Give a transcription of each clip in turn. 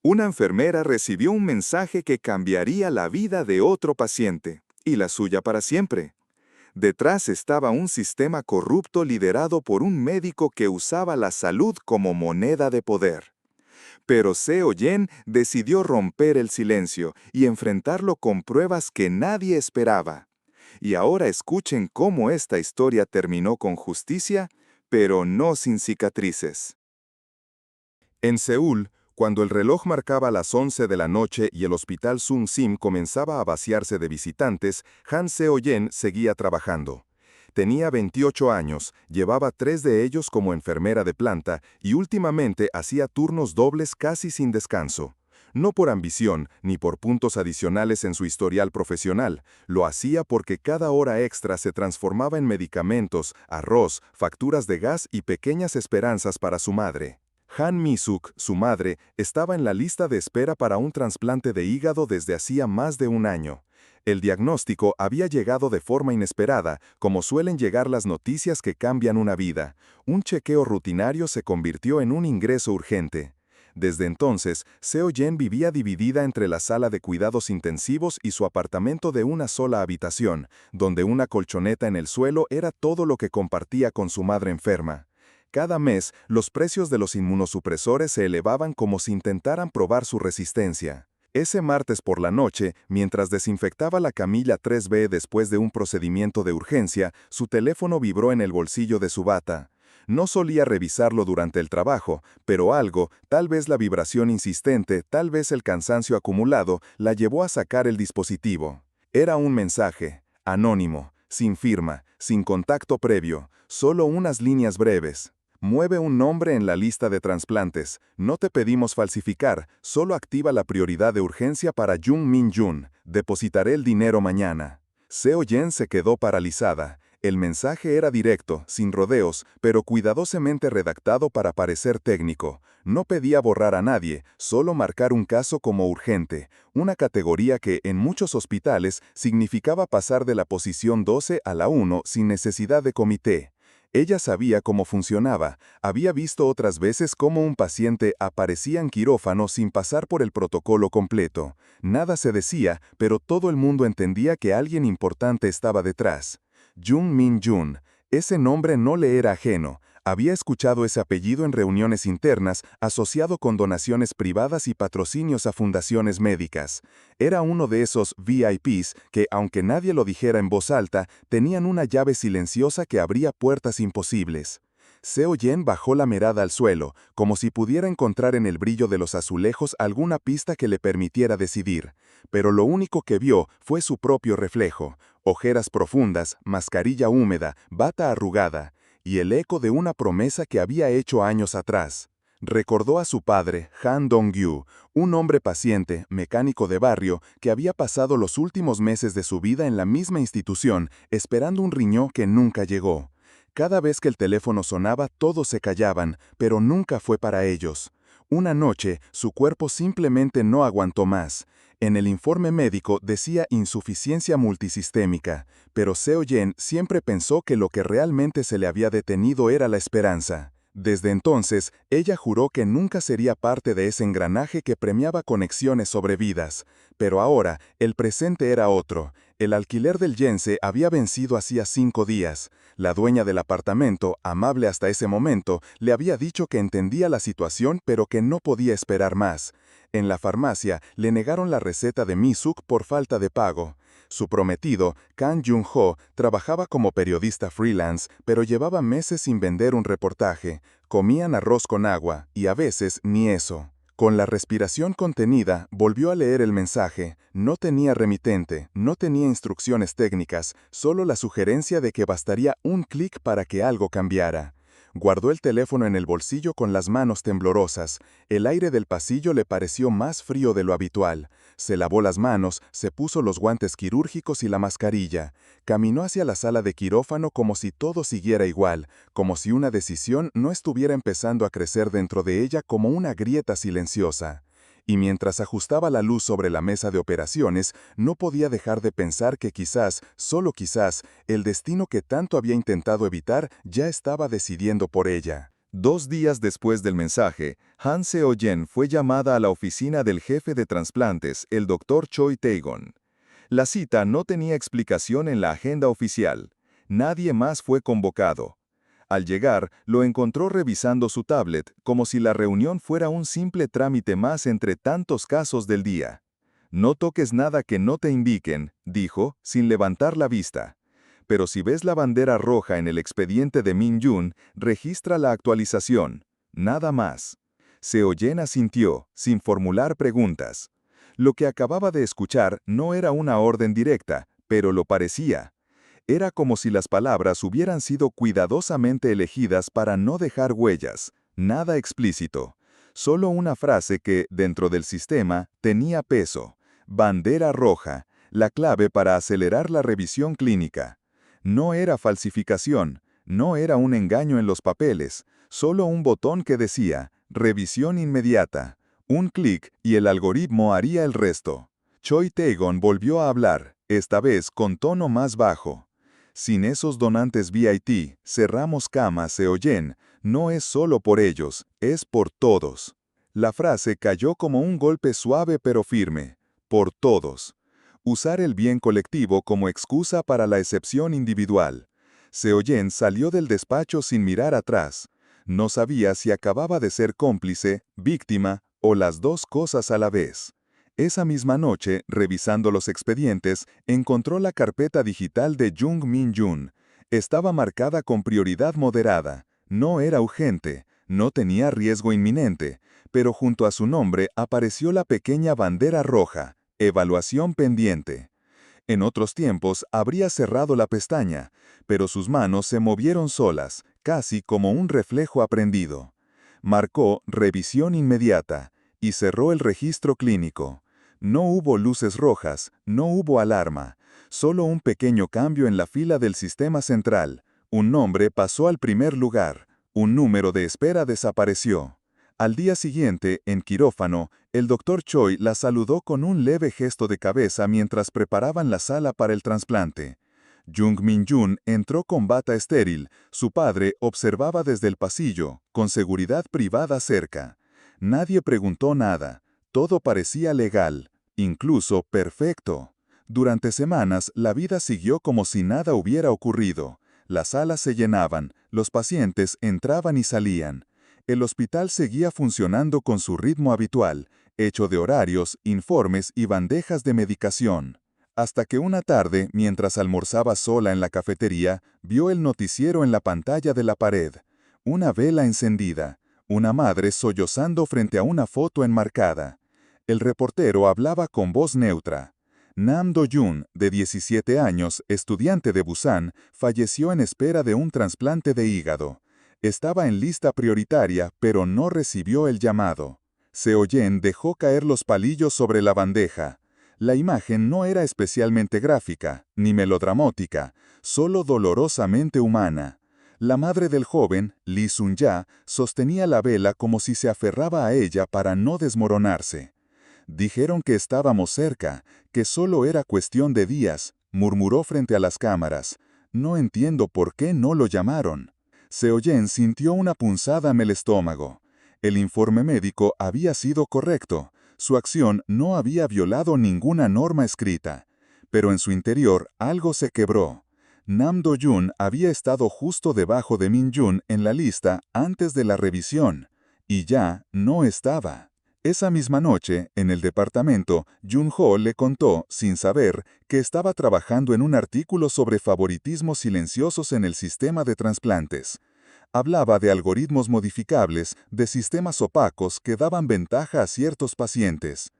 Una enfermera recibió un mensaje que cambiaría la vida de otro paciente, y la suya para siempre. Detrás estaba un sistema corrupto liderado por un médico que usaba la salud como moneda de poder. Pero Seo Yen decidió romper el silencio y enfrentarlo con pruebas que nadie esperaba. Y ahora escuchen cómo esta historia terminó con justicia, pero no sin cicatrices. En Seúl, cuando el reloj marcaba las 11 de la noche y el hospital Sung Sim comenzaba a vaciarse de visitantes, Han Seo-yen seguía trabajando. Tenía 28 años, llevaba 3 de ellos como enfermera de planta y últimamente hacía turnos dobles casi sin descanso. No por ambición ni por puntos adicionales en su historial profesional, lo hacía porque cada hora extra se transformaba en medicamentos, arroz, facturas de gas y pequeñas esperanzas para su madre. Han Mi-suk, su madre, estaba en la lista de espera para un trasplante de hígado desde hacía más de un año. El diagnóstico había llegado de forma inesperada, como suelen llegar las noticias que cambian una vida. Un chequeo rutinario se convirtió en un ingreso urgente. Desde entonces, Seo-yen vivía dividida entre la sala de cuidados intensivos y su apartamento de una sola habitación, donde una colchoneta en el suelo era todo lo que compartía con su madre enferma. Cada mes, los precios de los inmunosupresores se elevaban como si intentaran probar su resistencia. Ese martes por la noche, mientras desinfectaba la camilla 3B después de un procedimiento de urgencia, su teléfono vibró en el bolsillo de su bata. No solía revisarlo durante el trabajo, pero algo, tal vez la vibración insistente, tal vez el cansancio acumulado, la llevó a sacar el dispositivo. Era un mensaje, anónimo, sin firma, sin contacto previo, solo unas líneas breves. Mueve un nombre en la lista de trasplantes. No te pedimos falsificar, solo activa la prioridad de urgencia para Jung Min-jun. Depositaré el dinero mañana. Seo-yen se quedó paralizada. El mensaje era directo, sin rodeos, pero cuidadosamente redactado para parecer técnico. No pedía borrar a nadie, solo marcar un caso como urgente, una categoría que en muchos hospitales significaba pasar de la posición 12 a la 1 sin necesidad de comité. Ella sabía cómo funcionaba, había visto otras veces cómo un paciente aparecía en quirófano sin pasar por el protocolo completo. Nada se decía, pero todo el mundo entendía que alguien importante estaba detrás. Jung Min-jun, ese nombre no le era ajeno. Había escuchado ese apellido en reuniones internas asociado con donaciones privadas y patrocinios a fundaciones médicas. Era uno de esos VIPs que, aunque nadie lo dijera en voz alta, tenían una llave silenciosa que abría puertas imposibles. Seo-yen bajó la mirada al suelo, como si pudiera encontrar en el brillo de los azulejos alguna pista que le permitiera decidir. Pero lo único que vio fue su propio reflejo, ojeras profundas, mascarilla húmeda, bata arrugada, y el eco de una promesa que había hecho años atrás. Recordó a su padre, Han Dong-gyu, un hombre paciente, mecánico de barrio, que había pasado los últimos meses de su vida en la misma institución, esperando un riñón que nunca llegó. Cada vez que el teléfono sonaba, todos se callaban, pero nunca fue para ellos. Una noche, su cuerpo simplemente no aguantó más. En el informe médico decía insuficiencia multisistémica, pero Seo-yen siempre pensó que lo que realmente se le había detenido era la esperanza. Desde entonces, ella juró que nunca sería parte de ese engranaje que premiaba conexiones sobre vidas. Pero ahora, el presente era otro. El alquiler del Yense había vencido hacía 5 días. La dueña del apartamento, amable hasta ese momento, le había dicho que entendía la situación pero que no podía esperar más. En la farmacia le negaron la receta de Mi-suk por falta de pago. Su prometido, Kang Jung-ho, trabajaba como periodista freelance, pero llevaba meses sin vender un reportaje. Comían arroz con agua, y a veces ni eso. Con la respiración contenida, volvió a leer el mensaje. No tenía remitente, no tenía instrucciones técnicas, solo la sugerencia de que bastaría un clic para que algo cambiara. Guardó el teléfono en el bolsillo con las manos temblorosas. El aire del pasillo le pareció más frío de lo habitual. Se lavó las manos, se puso los guantes quirúrgicos y la mascarilla. Caminó hacia la sala de quirófano como si todo siguiera igual, como si una decisión no estuviera empezando a crecer dentro de ella como una grieta silenciosa. Y mientras ajustaba la luz sobre la mesa de operaciones, no podía dejar de pensar que quizás, solo quizás, el destino que tanto había intentado evitar ya estaba decidiendo por ella. 2 días después del mensaje, Han Seo-yen fue llamada a la oficina del jefe de trasplantes, el Dr. Choi Tae-gon. La cita no tenía explicación en la agenda oficial. Nadie más fue convocado. Al llegar, lo encontró revisando su tablet, como si la reunión fuera un simple trámite más entre tantos casos del día. No toques nada que no te indiquen, dijo, sin levantar la vista. Pero si ves la bandera roja en el expediente de Min-jun, registra la actualización. Nada más. Seo-yen asintió, sin formular preguntas. Lo que acababa de escuchar no era una orden directa, pero lo parecía. Era como si las palabras hubieran sido cuidadosamente elegidas para no dejar huellas, nada explícito. Solo una frase que, dentro del sistema, tenía peso. Bandera roja, la clave para acelerar la revisión clínica. No era falsificación, no era un engaño en los papeles, solo un botón que decía, revisión inmediata. Un clic y el algoritmo haría el resto. Choi Tae-gon volvió a hablar, esta vez con tono más bajo. Sin esos donantes VIT, cerramos cama Seo-yen, no es solo por ellos, es por todos. La frase cayó como un golpe suave pero firme. Por todos. Usar el bien colectivo como excusa para la excepción individual. Seo-yen salió del despacho sin mirar atrás. No sabía si acababa de ser cómplice, víctima o las dos cosas a la vez. Esa misma noche, revisando los expedientes, encontró la carpeta digital de Jung Min-jun. Estaba marcada con prioridad moderada. No era urgente, no tenía riesgo inminente, pero junto a su nombre apareció la pequeña bandera roja, evaluación pendiente. En otros tiempos habría cerrado la pestaña, pero sus manos se movieron solas, casi como un reflejo aprendido. Marcó revisión inmediata y cerró el registro clínico. No hubo luces rojas, no hubo alarma, solo un pequeño cambio en la fila del sistema central. Un nombre pasó al primer lugar, un número de espera desapareció. Al día siguiente, en quirófano, el Dr. Choi la saludó con un leve gesto de cabeza mientras preparaban la sala para el trasplante. Jung Min-jun entró con bata estéril, su padre observaba desde el pasillo, con seguridad privada cerca. Nadie preguntó nada. Todo parecía legal, incluso perfecto. Durante semanas, la vida siguió como si nada hubiera ocurrido. Las salas se llenaban, los pacientes entraban y salían. El hospital seguía funcionando con su ritmo habitual, hecho de horarios, informes y bandejas de medicación. Hasta que una tarde, mientras almorzaba sola en la cafetería, vio el noticiero en la pantalla de la pared. Una vela encendida, una madre sollozando frente a una foto enmarcada. El reportero hablaba con voz neutra. Nam Do-jun, de 17 años, estudiante de Busan, falleció en espera de un trasplante de hígado. Estaba en lista prioritaria, pero no recibió el llamado. Seo-yen dejó caer los palillos sobre la bandeja. La imagen no era especialmente gráfica, ni melodramática, solo dolorosamente humana. La madre del joven, Lee Sun-ja, sostenía la vela como si se aferraba a ella para no desmoronarse. Dijeron que estábamos cerca, que solo era cuestión de días, murmuró frente a las cámaras. No entiendo por qué no lo llamaron. Seo-yen sintió una punzada en el estómago. El informe médico había sido correcto. Su acción no había violado ninguna norma escrita. Pero en su interior algo se quebró. Nam Do-jun había estado justo debajo de Min-jun en la lista antes de la revisión. Y ya no estaba. Esa misma noche, en el departamento, Jun-ho le contó, sin saber, que estaba trabajando en un artículo sobre favoritismos silenciosos en el sistema de trasplantes. Hablaba de algoritmos modificables, de sistemas opacos que daban ventaja a ciertos pacientes.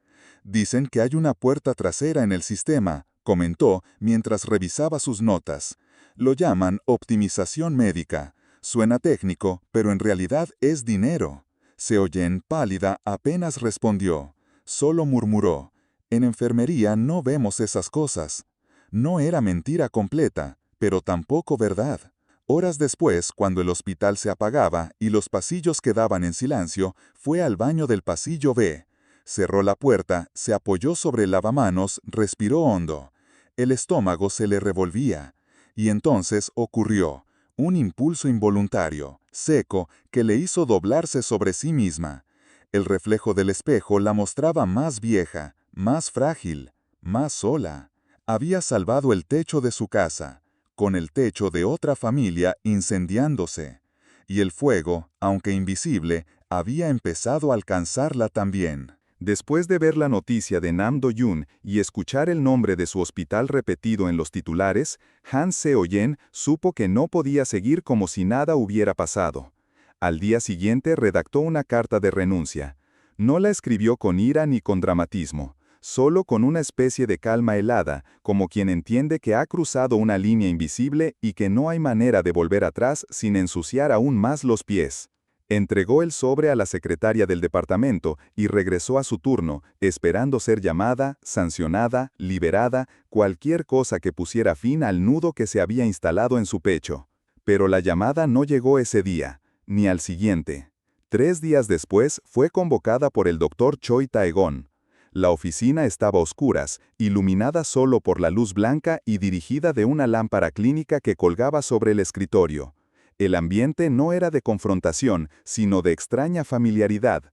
Dicen que hay una puerta trasera en el sistema, comentó mientras revisaba sus notas. Lo llaman optimización médica. Suena técnico, pero en realidad es dinero. Seo-yen, pálida, apenas respondió. Solo murmuró. En enfermería no vemos esas cosas. No era mentira completa, pero tampoco verdad. Horas después, cuando el hospital se apagaba y los pasillos quedaban en silencio, fue al baño del pasillo B. Cerró la puerta, se apoyó sobre el lavamanos, respiró hondo. El estómago se le revolvía. Y entonces ocurrió. un impulso involuntario, seco, que le hizo doblarse sobre sí misma. El reflejo del espejo la mostraba más vieja, más frágil, más sola. Había salvado el techo de su casa, con el techo de otra familia incendiándose. Y el fuego, aunque invisible, había empezado a alcanzarla también. Después de ver la noticia de Nam Do-yoon y escuchar el nombre de su hospital repetido en los titulares, Han Seo-yen supo que no podía seguir como si nada hubiera pasado. Al día siguiente redactó una carta de renuncia. No la escribió con ira ni con dramatismo, solo con una especie de calma helada, como quien entiende que ha cruzado una línea invisible y que no hay manera de volver atrás sin ensuciar aún más los pies. Entregó el sobre a la secretaria del departamento y regresó a su turno, esperando ser llamada, sancionada, liberada, cualquier cosa que pusiera fin al nudo que se había instalado en su pecho. Pero la llamada no llegó ese día, ni al siguiente. 3 días después fue convocada por el doctor Choi Taegon. La oficina estaba a oscuras, iluminada solo por la luz blanca y dirigida de una lámpara clínica que colgaba sobre el escritorio. El ambiente no era de confrontación, sino de extraña familiaridad.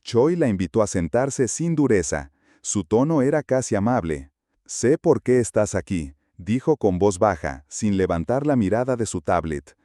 Choi la invitó a sentarse sin dureza. Su tono era casi amable. «Sé por qué estás aquí», dijo con voz baja, sin levantar la mirada de su tablet.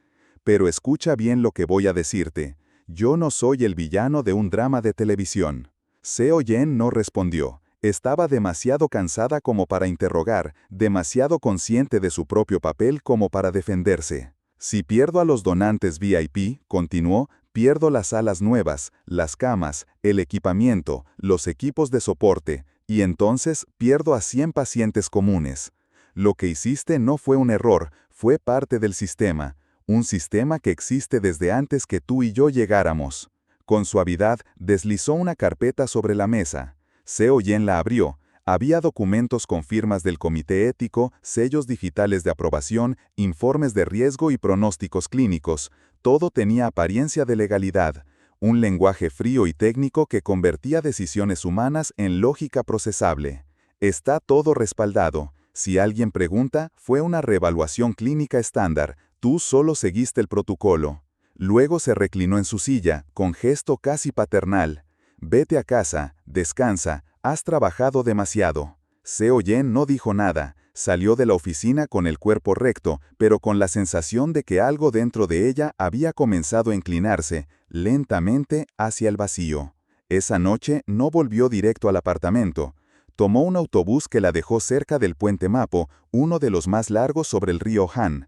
«Pero escucha bien lo que voy a decirte. Yo no soy el villano de un drama de televisión». Seo-yen no respondió. Estaba demasiado cansada como para interrogar, demasiado consciente de su propio papel como para defenderse. «Si pierdo a los donantes VIP», continuó, «pierdo las salas nuevas, las camas, el equipamiento, los equipos de soporte, y entonces pierdo a 100 pacientes comunes. Lo que hiciste no fue un error, fue parte del sistema, un sistema que existe desde antes que tú y yo llegáramos». Con suavidad, deslizó una carpeta sobre la mesa. Seo-yen la abrió. Había documentos con firmas del comité ético, sellos digitales de aprobación, informes de riesgo y pronósticos clínicos. Todo tenía apariencia de legalidad. Un lenguaje frío y técnico que convertía decisiones humanas en lógica procesable. Está todo respaldado. Si alguien pregunta, fue una reevaluación clínica estándar. Tú solo seguiste el protocolo. Luego se reclinó en su silla, con gesto casi paternal. «Vete a casa, descansa, has trabajado demasiado». Seo-yen no dijo nada, salió de la oficina con el cuerpo recto, pero con la sensación de que algo dentro de ella había comenzado a inclinarse, lentamente, hacia el vacío. Esa noche no volvió directo al apartamento. Tomó un autobús que la dejó cerca del puente Mapo, uno de los más largos sobre el río Han.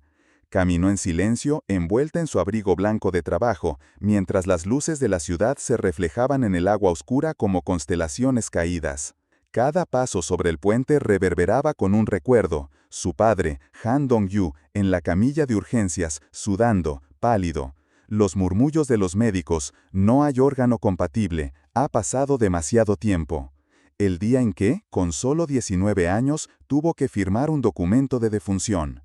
Caminó en silencio, envuelta en su abrigo blanco de trabajo, mientras las luces de la ciudad se reflejaban en el agua oscura como constelaciones caídas. Cada paso sobre el puente reverberaba con un recuerdo: su padre, Han Dong-yu, en la camilla de urgencias, sudando, pálido. Los murmullos de los médicos: «No hay órgano compatible, ha pasado demasiado tiempo». El día en que, con solo 19 años, tuvo que firmar un documento de defunción.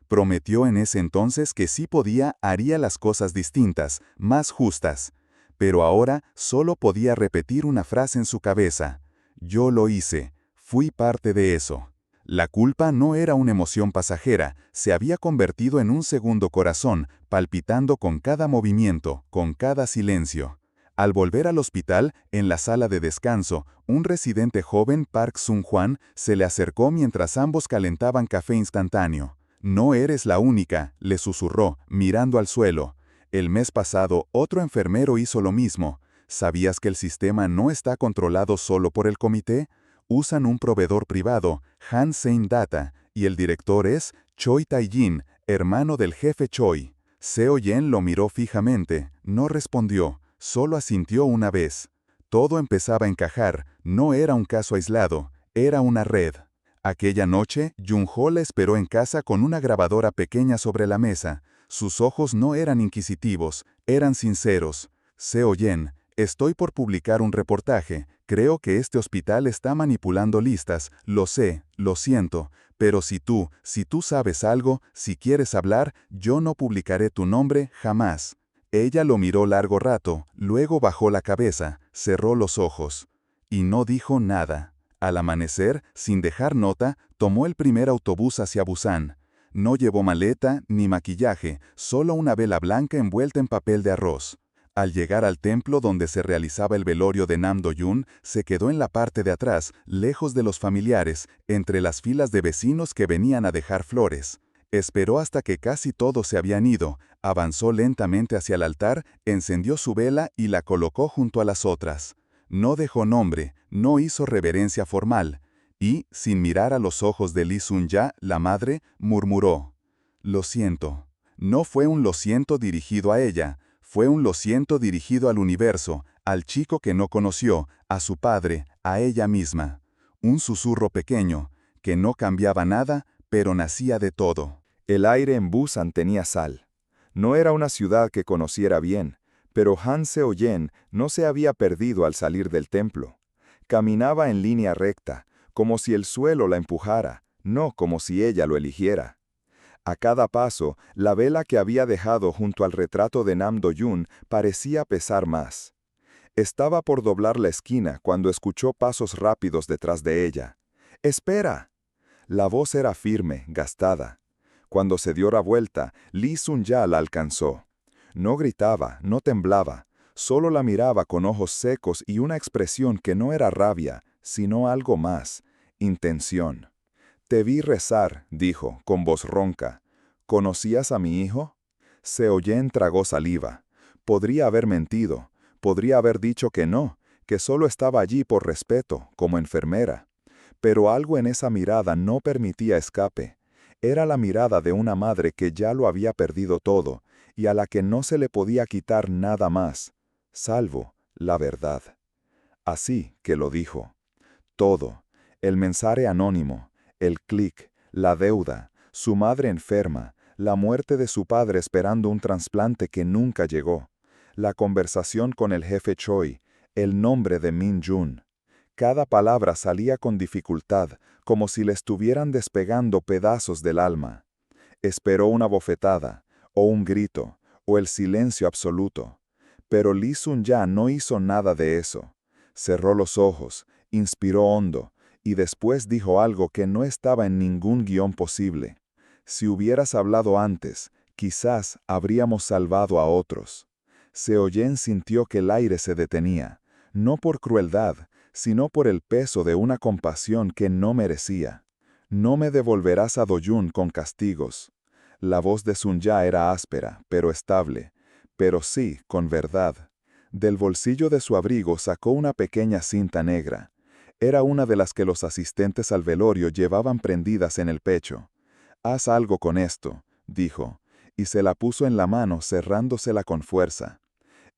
Prometió en ese entonces que si podía, haría las cosas distintas, más justas. Pero ahora solo podía repetir una frase en su cabeza: «Yo lo hice, fui parte de eso». La culpa no era una emoción pasajera, se había convertido en un segundo corazón, palpitando con cada movimiento, con cada silencio. Al volver al hospital, en la sala de descanso, un residente joven, Park Sung-hwan, se le acercó mientras ambos calentaban café instantáneo. «No eres la única», le susurró, mirando al suelo. «El mes pasado, otro enfermero hizo lo mismo. ¿Sabías que el sistema no está controlado solo por el comité? Usan un proveedor privado, Han Sein Data, y el director es Choi Tae-jin, hermano del jefe Choi». Seo-yen lo miró fijamente, no respondió, solo asintió una vez. Todo empezaba a encajar, no era un caso aislado, era una red. Aquella noche, Jung-ho la esperó en casa con una grabadora pequeña sobre la mesa. Sus ojos no eran inquisitivos, eran sinceros. «Seo-yen, estoy por publicar un reportaje. Creo que este hospital está manipulando listas. Lo sé, lo siento. Pero si tú sabes algo, si quieres hablar, yo no publicaré tu nombre jamás». Ella lo miró largo rato, luego bajó la cabeza, cerró los ojos. Y no dijo nada. Al amanecer, sin dejar nota, tomó el primer autobús hacia Busan. No llevó maleta ni maquillaje, solo una vela blanca envuelta en papel de arroz. Al llegar al templo donde se realizaba el velorio de Nam Do-yoon, se quedó en la parte de atrás, lejos de los familiares, entre las filas de vecinos que venían a dejar flores. Esperó hasta que casi todos se habían ido, avanzó lentamente hacia el altar, encendió su vela y la colocó junto a las otras. No dejó nombre, no hizo reverencia formal, y, sin mirar a los ojos de Lee Sun-ja, la madre, murmuró: «Lo siento». No fue un lo siento dirigido a ella, fue un lo siento dirigido al universo, al chico que no conoció, a su padre, a ella misma. Un susurro pequeño, que no cambiaba nada, pero nacía de todo. El aire en Busan tenía sal. No era una ciudad que conociera bien, pero Han Seo-yen no se había perdido al salir del templo. Caminaba en línea recta, como si el suelo la empujara, no como si ella lo eligiera. A cada paso, la vela que había dejado junto al retrato de Nam Do-yoon parecía pesar más. Estaba por doblar la esquina cuando escuchó pasos rápidos detrás de ella. ¡Espera! La voz era firme, gastada. Cuando se dio la vuelta, Lee Sun-ja la alcanzó. No gritaba, no temblaba, solo la miraba con ojos secos y una expresión que no era rabia, sino algo más: intención. «Te vi rezar», dijo, con voz ronca. «¿Conocías a mi hijo?» Seo-yen tragó saliva. Podría haber mentido, podría haber dicho que no, que solo estaba allí por respeto, como enfermera. Pero algo en esa mirada no permitía escape. Era la mirada de una madre que ya lo había perdido todo, y a la que no se le podía quitar nada más, salvo la verdad. Así que lo dijo. Todo, el mensaje anónimo, el clic, la deuda, su madre enferma, la muerte de su padre esperando un trasplante que nunca llegó, la conversación con el jefe Choi, el nombre de Min Jun. Cada palabra salía con dificultad, como si le estuvieran despegando pedazos del alma. Esperó una bofetada, o un grito, o el silencio absoluto. Pero Lee Sun-ja no hizo nada de eso. Cerró los ojos, inspiró hondo, y después dijo algo que no estaba en ningún guión posible. «Si hubieras hablado antes, quizás habríamos salvado a otros». Seo-yen sintió que el aire se detenía, no por crueldad, sino por el peso de una compasión que no merecía. «No me devolverás a Do-yoon con castigos». La voz de Sun-ja era áspera, pero estable, pero sí, con verdad. Del bolsillo de su abrigo sacó una pequeña cinta negra. Era una de las que los asistentes al velorio llevaban prendidas en el pecho. «Haz algo con esto», dijo, y se la puso en la mano cerrándosela con fuerza.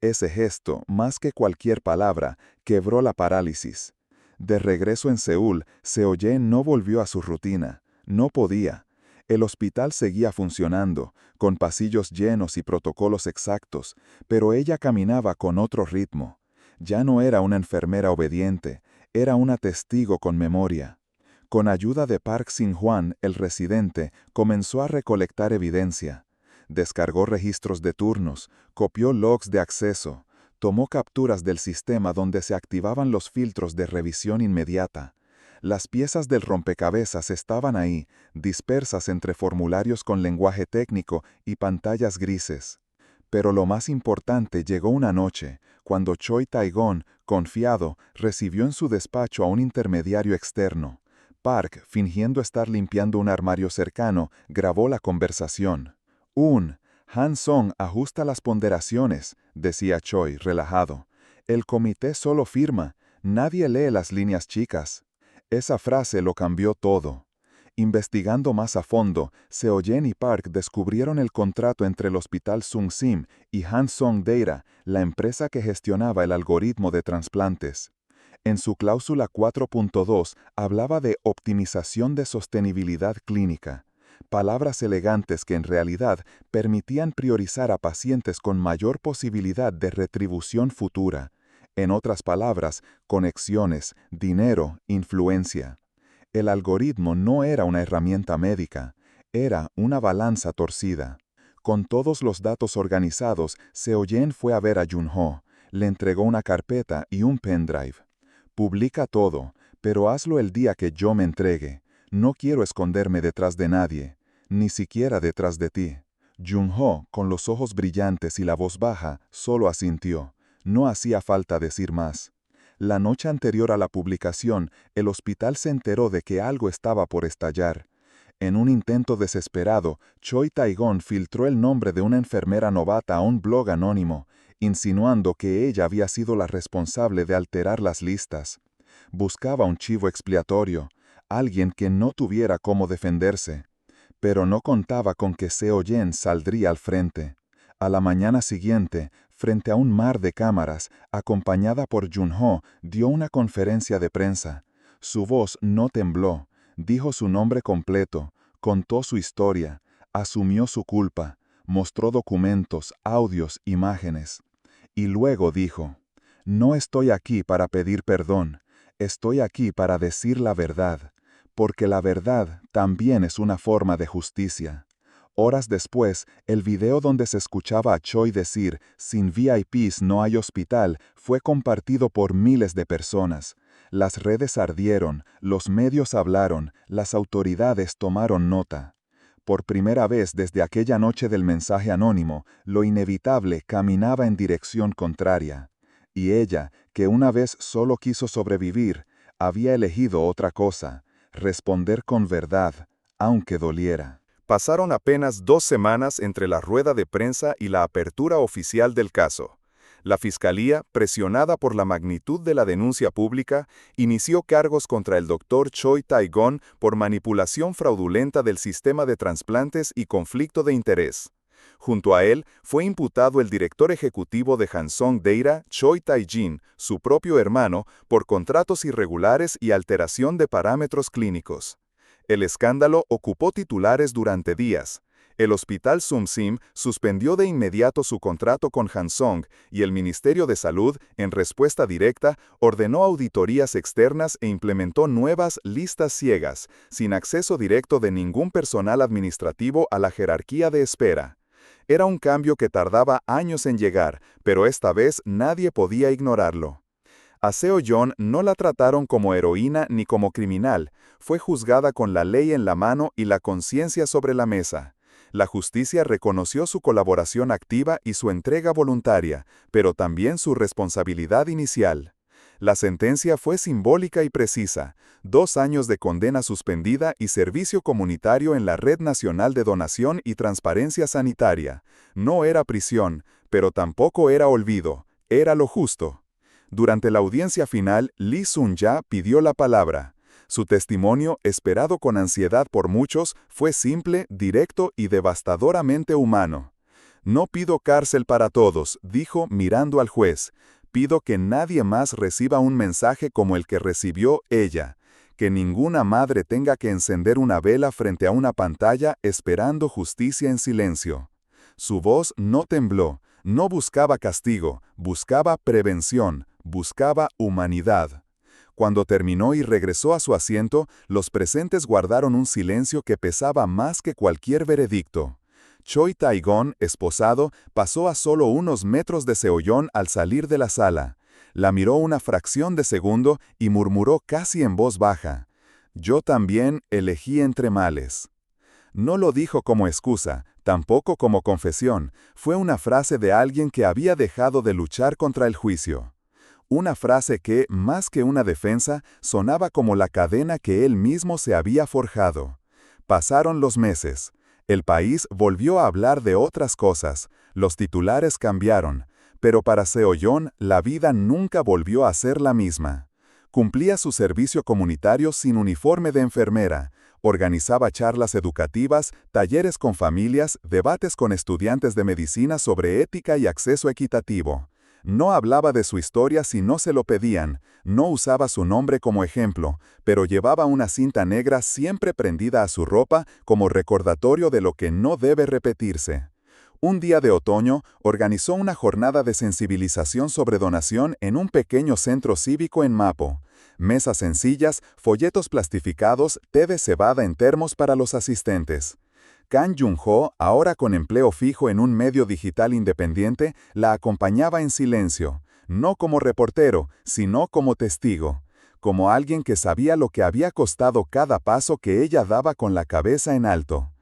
Ese gesto, más que cualquier palabra, quebró la parálisis. De regreso en Seúl, Seo-yen no volvió a su rutina. No podía. El hospital seguía funcionando, con pasillos llenos y protocolos exactos, pero ella caminaba con otro ritmo. Ya no era una enfermera obediente, era una testigo con memoria. Con ayuda de Park Sin-hwan, el residente, comenzó a recolectar evidencia. Descargó registros de turnos, copió logs de acceso, tomó capturas del sistema donde se activaban los filtros de revisión inmediata. Las piezas del rompecabezas estaban ahí, dispersas entre formularios con lenguaje técnico y pantallas grises. Pero lo más importante llegó una noche, cuando Choi Tae-gon, confiado, recibió en su despacho a un intermediario externo. Park, fingiendo estar limpiando un armario cercano, grabó la conversación. Han Song ajusta las ponderaciones», decía Choi, relajado. «El comité solo firma, nadie lee las líneas chicas». Esa frase lo cambió todo. Investigando más a fondo, Seo-yen y Park descubrieron el contrato entre el Hospital Sung Sim y Han Song Data, la empresa que gestionaba el algoritmo de trasplantes. En su cláusula 4.2 hablaba de optimización de sostenibilidad clínica. Palabras elegantes que en realidad permitían priorizar a pacientes con mayor posibilidad de retribución futura. En otras palabras, conexiones, dinero, influencia. El algoritmo no era una herramienta médica, era una balanza torcida. Con todos los datos organizados, Seo-yen fue a ver a Jun-ho, le entregó una carpeta y un pendrive. «Publica todo, pero hazlo el día que yo me entregue. No quiero esconderme detrás de nadie. Ni siquiera detrás de ti. Jung-ho, con los ojos brillantes y la voz baja, solo asintió. No hacía falta decir más. La noche anterior a la publicación, el hospital se enteró de que algo estaba por estallar. En un intento desesperado, Choi Tae-gon filtró el nombre de una enfermera novata a un blog anónimo, insinuando que ella había sido la responsable de alterar las listas. Buscaba un chivo expiatorio, alguien que no tuviera cómo defenderse. Pero no contaba con que Seo-yeon saldría al frente. A la mañana siguiente, frente a un mar de cámaras, acompañada por Jung-ho, dio una conferencia de prensa. Su voz no tembló, dijo su nombre completo, contó su historia, asumió su culpa, mostró documentos, audios, imágenes. Y luego dijo, «No estoy aquí para pedir perdón, estoy aquí para decir la verdad, porque la verdad también es una forma de justicia». Horas después, el video donde se escuchaba a Choi decir, «Sin VIPs no hay hospital», fue compartido por miles de personas. Las redes ardieron, los medios hablaron, las autoridades tomaron nota. Por primera vez desde aquella noche del mensaje anónimo, lo inevitable caminaba en dirección contraria. Y ella, que una vez solo quiso sobrevivir, había elegido otra cosa, responder con verdad, aunque doliera. Pasaron apenas 2 semanas entre la rueda de prensa y la apertura oficial del caso. La Fiscalía, presionada por la magnitud de la denuncia pública, inició cargos contra el Dr. Choi Tae-gon por manipulación fraudulenta del sistema de trasplantes y conflicto de interés. Junto a él, fue imputado el director ejecutivo de Hansong Deira, Choi Tae-jin, su propio hermano, por contratos irregulares y alteración de parámetros clínicos. El escándalo ocupó titulares durante días. El hospital Sumsim suspendió de inmediato su contrato con Hansong y el Ministerio de Salud, en respuesta directa, ordenó auditorías externas e implementó nuevas listas ciegas, sin acceso directo de ningún personal administrativo a la jerarquía de espera. Era un cambio que tardaba años en llegar, pero esta vez nadie podía ignorarlo. A Seo-yeon no la trataron como heroína ni como criminal, fue juzgada con la ley en la mano y la conciencia sobre la mesa. La justicia reconoció su colaboración activa y su entrega voluntaria, pero también su responsabilidad inicial. La sentencia fue simbólica y precisa: 2 años de condena suspendida y servicio comunitario en la Red Nacional de Donación y Transparencia Sanitaria. No era prisión, pero tampoco era olvido, era lo justo. Durante la audiencia final, Lee Sun-ja pidió la palabra. Su testimonio, esperado con ansiedad por muchos, fue simple, directo y devastadoramente humano. «No pido cárcel para todos», dijo mirando al juez. «Pido que nadie más reciba un mensaje como el que recibió ella. Que ninguna madre tenga que encender una vela frente a una pantalla esperando justicia en silencio». Su voz no tembló, no buscaba castigo, buscaba prevención, buscaba humanidad. Cuando terminó y regresó a su asiento, los presentes guardaron un silencio que pesaba más que cualquier veredicto. Choi Tae-gon, esposado, pasó a solo unos metros de Seo-yeon al salir de la sala. La miró una fracción de segundo y murmuró casi en voz baja: «Yo también elegí entre males». No lo dijo como excusa, tampoco como confesión, fue una frase de alguien que había dejado de luchar contra el juicio. Una frase que, más que una defensa, sonaba como la cadena que él mismo se había forjado. Pasaron los meses. El país volvió a hablar de otras cosas, los titulares cambiaron, pero para Seo-yeon la vida nunca volvió a ser la misma. Cumplía su servicio comunitario sin uniforme de enfermera, organizaba charlas educativas, talleres con familias, debates con estudiantes de medicina sobre ética y acceso equitativo. No hablaba de su historia si no se lo pedían, no usaba su nombre como ejemplo, pero llevaba una cinta negra siempre prendida a su ropa como recordatorio de lo que no debe repetirse. Un día de otoño, organizó una jornada de sensibilización sobre donación en un pequeño centro cívico en Mapo. Mesas sencillas, folletos plastificados, té de cebada en termos para los asistentes. Kang Jung-ho, ahora con empleo fijo en un medio digital independiente, la acompañaba en silencio, no como reportero, sino como testigo, como alguien que sabía lo que había costado cada paso que ella daba con la cabeza en alto.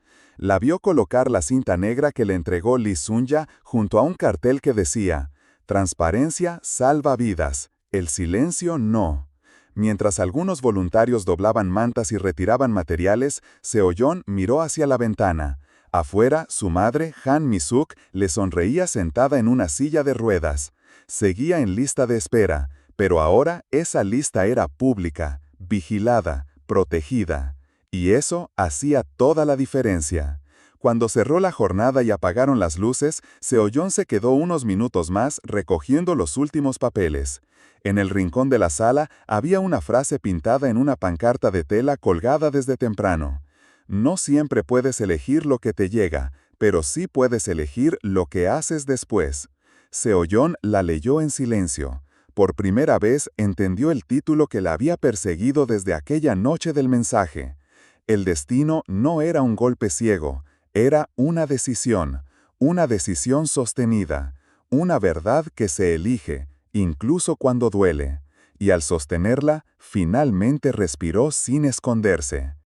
La vio colocar la cinta negra que le entregó Lee Sun-ja junto a un cartel que decía: «Transparencia salva vidas, el silencio no». Mientras algunos voluntarios doblaban mantas y retiraban materiales, Seo-yeon miró hacia la ventana. Afuera, su madre, Han Mi-suk, le sonreía sentada en una silla de ruedas. Seguía en lista de espera, pero ahora esa lista era pública, vigilada, protegida. Y eso hacía toda la diferencia. Cuando cerró la jornada y apagaron las luces, Seo-yeon se quedó unos minutos más recogiendo los últimos papeles. En el rincón de la sala había una frase pintada en una pancarta de tela colgada desde temprano. No siempre puedes elegir lo que te llega, pero sí puedes elegir lo que haces después. Seo-yeon la leyó en silencio. Por primera vez entendió el título que la había perseguido desde aquella noche del mensaje. El destino no era un golpe ciego, era una decisión sostenida, una verdad que se elige, incluso cuando duele. Y al sostenerla, finalmente respiró sin esconderse.